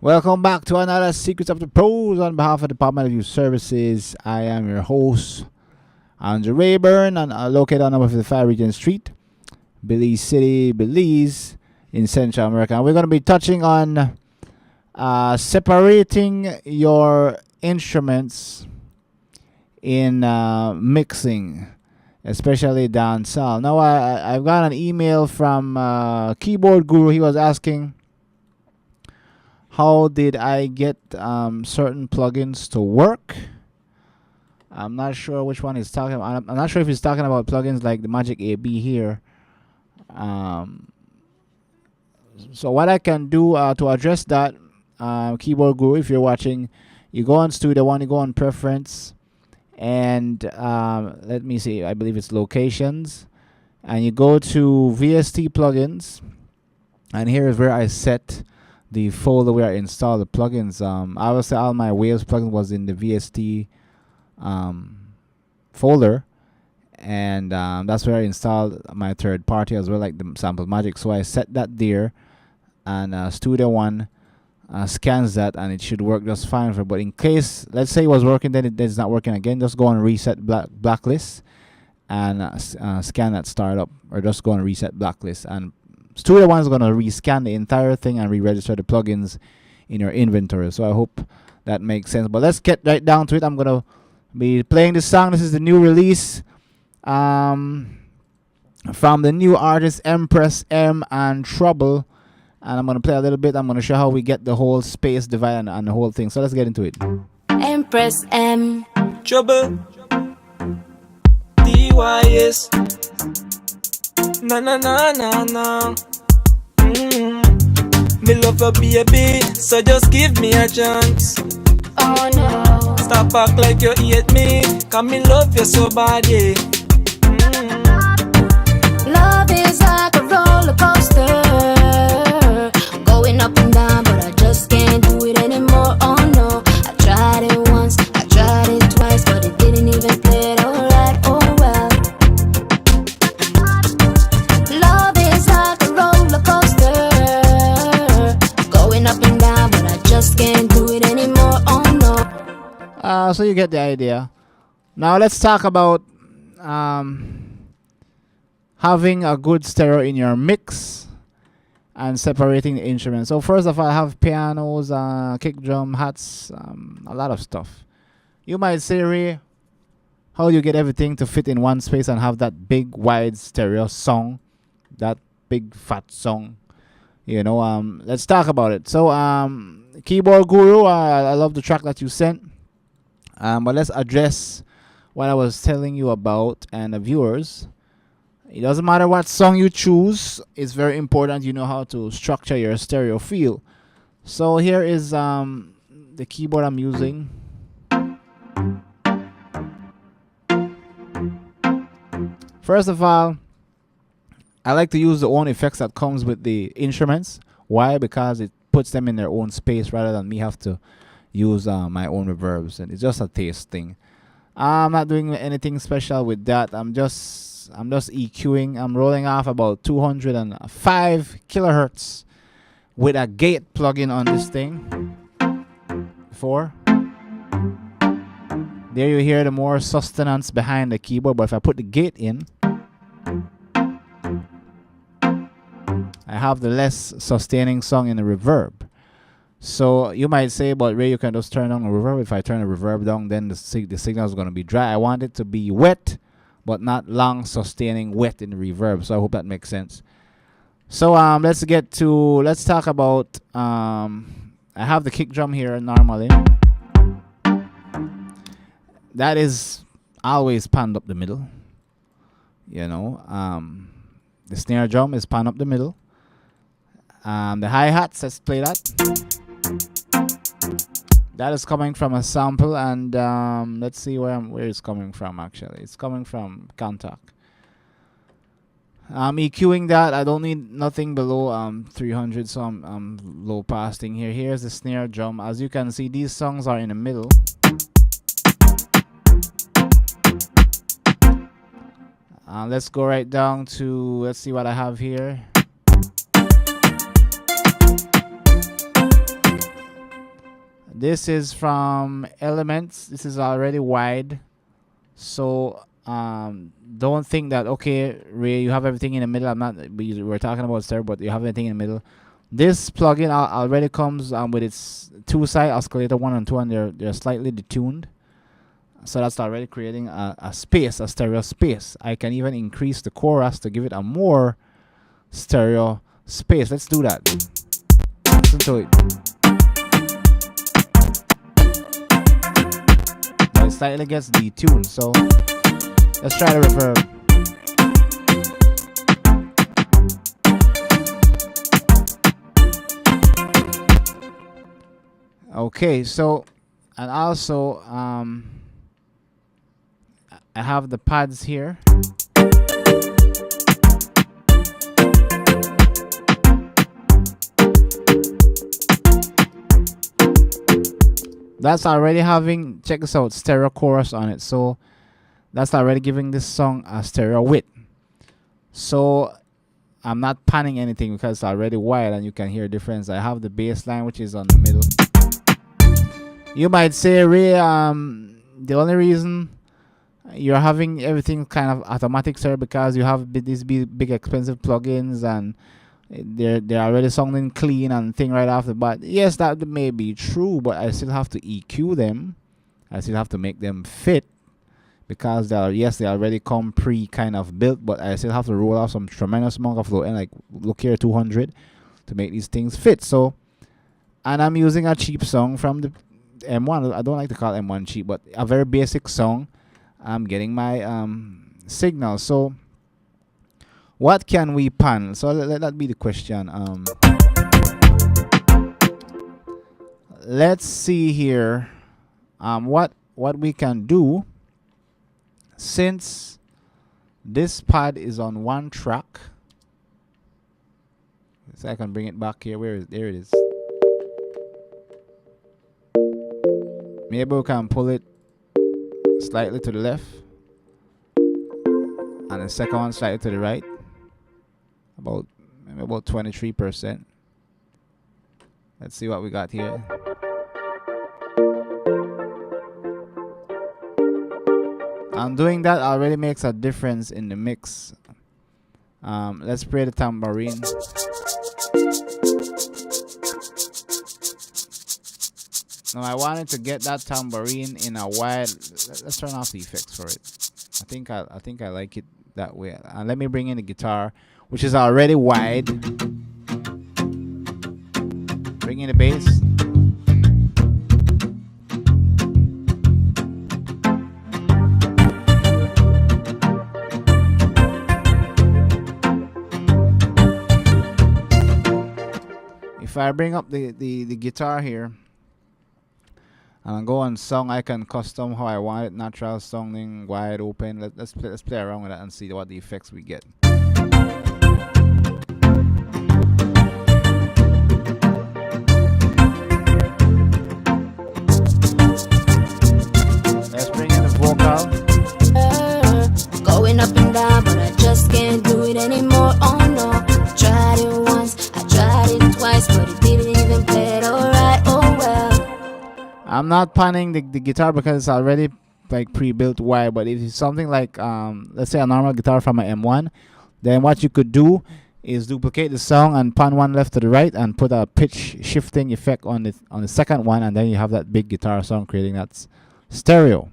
Welcome back to another Secrets of the Pros on behalf of the Department of Youth Services. I am your host, Andrew Rayburn, and located on number 55 Regent Street, Belize City, Belize, in Central America. And we're going to be touching on separating your instruments in mixing, especially dancehall. Now, I've got an email from Keyboard Guru. He was asking, how did I get certain plugins to work? I'm not sure which one he's talking about. I'm not sure if he's talking about plugins like the Magic AB here. So what I can do to address that, Keyboard Guru, if you're watching, you go on Studio One, you go on Preference, and let me see, I believe it's Locations, and you go to VST plugins, and here is where I set the folder where I install the plugins. Obviously all my Waves plugin was in the VST folder, and that's where I installed my third party as well, like the Sample Magic. So I set that there, and Studio One scans that, and it should work just fine for. But in case, let's say it was working, then it's not working again, just go and reset Blacklist and scan that startup, or just go and reset Blacklist, and Studio One is going to rescan the entire thing and re-register the plugins in your inventory. So I hope that makes sense. But let's get right down to it. I'm going to be playing this song. This is the new release from the new artist Empress M and Trouble. And I'm going to play a little bit. I'm going to show how we get the whole space divide and the whole thing. So let's get into it. Empress M. Trouble. DYS. Na na na na na. Me love a baby, so just give me a chance. Oh no. Stop act like you hate me, cause me love you so bad, yeah. Love is like a roller coaster, going up and down, but I just can't do it anymore. Oh no. I tried it once, I tried it twice, but it didn't even play it alright. Oh well. Love is like a roller coaster, going up and down, but I just can't do it anymore. Oh no. So you get the idea. Now let's talk about having a good stereo in your mix and separating the instruments. So first of all, I have pianos, kick drum, hats, a lot of stuff. You might say, Ray, how do you get everything to fit in one space and have that big wide stereo song, that big fat song? You know, let's talk about it. So Keyboard Guru, I love the track that you sent. But let's address what I was telling you about, and the viewers. It doesn't matter what song you choose. It's very important you know how to structure your stereo feel. So here is the keyboard I'm using. First of all, I like to use the own effects that comes with the instruments. Why? Because it puts them in their own space rather than me have to use my own reverbs, and it's just a taste thing. I'm not doing anything special with that. I'm just EQing. I'm rolling off about 205 kilohertz with a gate plugin on this thing. There you hear the more sustenance behind the keyboard, but if I put the gate in, I have the less sustaining song in the reverb. So you might say, but Ray, you can just turn on the reverb. If I turn the reverb down, then the signal is going to be dry. I want it to be wet, but not long sustaining wet in the reverb. So I hope that makes sense. So let's talk about, I have the kick drum here normally. That is always panned up the middle. You know, the snare drum is panned up the middle. The hi-hats, let's play that. That is coming from a sample, and let's see where it's coming from. Actually, it's coming from Contact. I'm EQing that. I don't need nothing below 300, so I'm low passing here. Here's the snare drum. As you can see, these songs are in the middle. Let's go right down to, let's see what I have here. This is from Elements. This is already wide. So don't think that, okay, Ray, you have everything in the middle. We're talking about stereo, but you have everything in the middle. This plugin already comes with its two-side oscillator 1 and 2, and they're slightly detuned. So that's already creating a space, a stereo space. I can even increase the chorus to give it a more stereo space. Let's do that. Listen to it. But it slightly gets detuned, so let's try the reverb. Okay, so, and also I have the pads here. That's already having, check this out, stereo chorus on it. So that's already giving this song a stereo width. So I'm not panning anything because it's already wide and you can hear a difference. I have the bass line, which is on the middle. You might say, Ray, the only reason you're having everything kind of automatic, sir, because you have these big expensive plugins and they're already sounding clean and thing right after. But yes, that may be true, but I still have to EQ them. I still have to make them fit because they already come pre kind of built, but I still have to roll off some tremendous amount of low end, like look here, 200 to make these things fit. So, and I'm using a cheap song from the M1. I don't like to call M1 cheap, but a very basic song. I'm getting my signal. So what can we pan? So let that be the question. Let's see here. What we can do, since this pad is on one track. So I can bring it back here. There it is. Maybe we can pull it slightly to the left and the second one slightly to the right, maybe about 23%. Let's see what we got here. And doing that already makes a difference in the mix. Let's play the tambourine. Now I wanted to get that tambourine in a wide. Let's turn off the effects for it. I think I like it that way. And let me bring in the guitar, which is already wide. Bring in the bass. If I bring up the guitar here, and I go on song, I can custom how I want it, natural sounding, wide open. Let's play around with that and see what the effects we get. Let's bring in the vocal. Going up and down, but I just can't do it anymore. Oh no, I tried it once, I tried it twice, but it didn't even play it alright. Oh well. I'm not panning the guitar because it's already like pre-built wide. But if it's something like let's say a normal guitar from an M1, then what you could do is duplicate the song and pan one left to the right and put a pitch shifting effect on the second one, and then you have that big guitar song creating that stereo.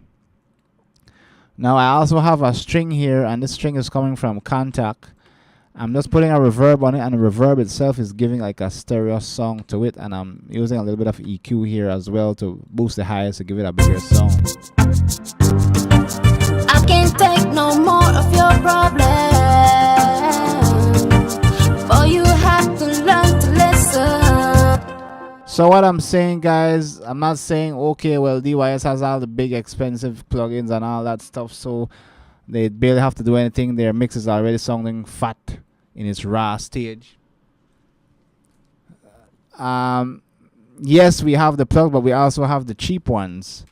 Now I also have a string here, and this string is coming from Contact. I'm just putting a reverb on it, and the reverb itself is giving like a stereo song to it, and I'm using a little bit of EQ here as well to boost the highs to give it a bigger song. I can't take no more of your problems, for you have to learn to listen. So what I'm saying, guys, I'm not saying, okay, well, DYS has all the big expensive plugins and all that stuff, so they barely have to do anything. Their mix is already sounding fat in its raw stage. Yes, we have the plug, but we also have the cheap ones,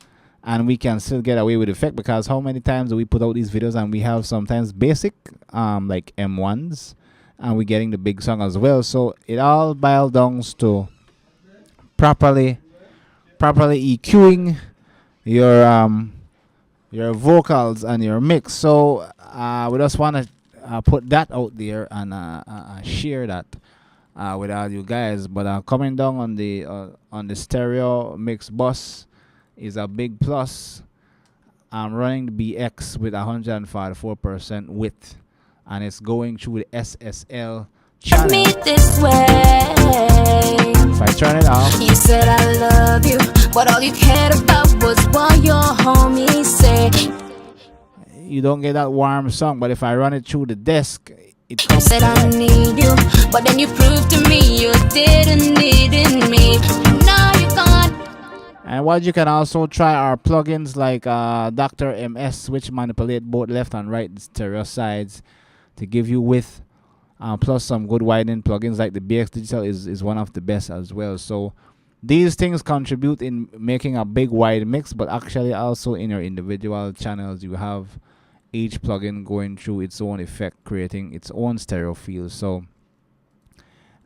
and we can still get away with effect, because how many times do we put out these videos and we have sometimes basic like M1s, and we're getting the big song as well. So it all boils down to properly properly EQing your vocals and your mix. So we just want to put that out there and share that with all you guys. But coming down on the stereo mix bus is a big plus. I'm running the BX with 144% width, and it's going through the SSL channel. Me this way. If I turn it off, You said I love you, but all you cared about was what your homies say. you don't get that warm song. But if I run it through the desk, it You comes. said I need you, but then you proved to me you didn't need me. Now you're gone. And what you can also try are plugins like Dr. MS, which manipulate both left and right stereo sides to give you width. Plus some good widening plugins like the BX Digital is one of the best as well. So these things contribute in making a big wide mix, but actually also in your individual channels you have each plugin going through its own effect, creating its own stereo feel. So,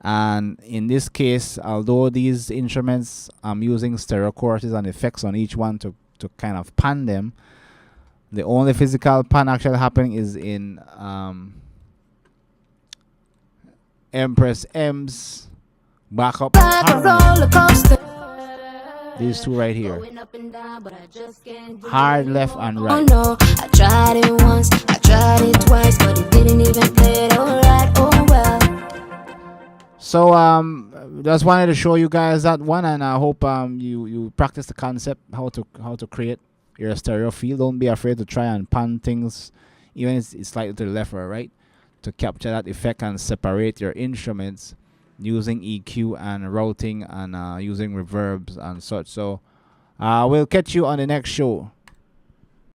and in this case, although these instruments I'm using stereo courses and effects on each one to kind of pan them, the only physical pan actually happening is in Empress M's backup Like a harmony. roller coaster. These two right here, Going up and down, but I just can't do hard it left anymore. and Oh right. no, I tried it once, I tried it twice, but it didn't even play it alright. Oh well. So just wanted to show you guys that one, and I hope you practice the concept how to create your stereo feel. Don't be afraid to try and pan things, even if it's slightly to the left or right, to capture that effect and separate your instruments using EQ and routing and using reverbs and such. So we'll catch you on the next show.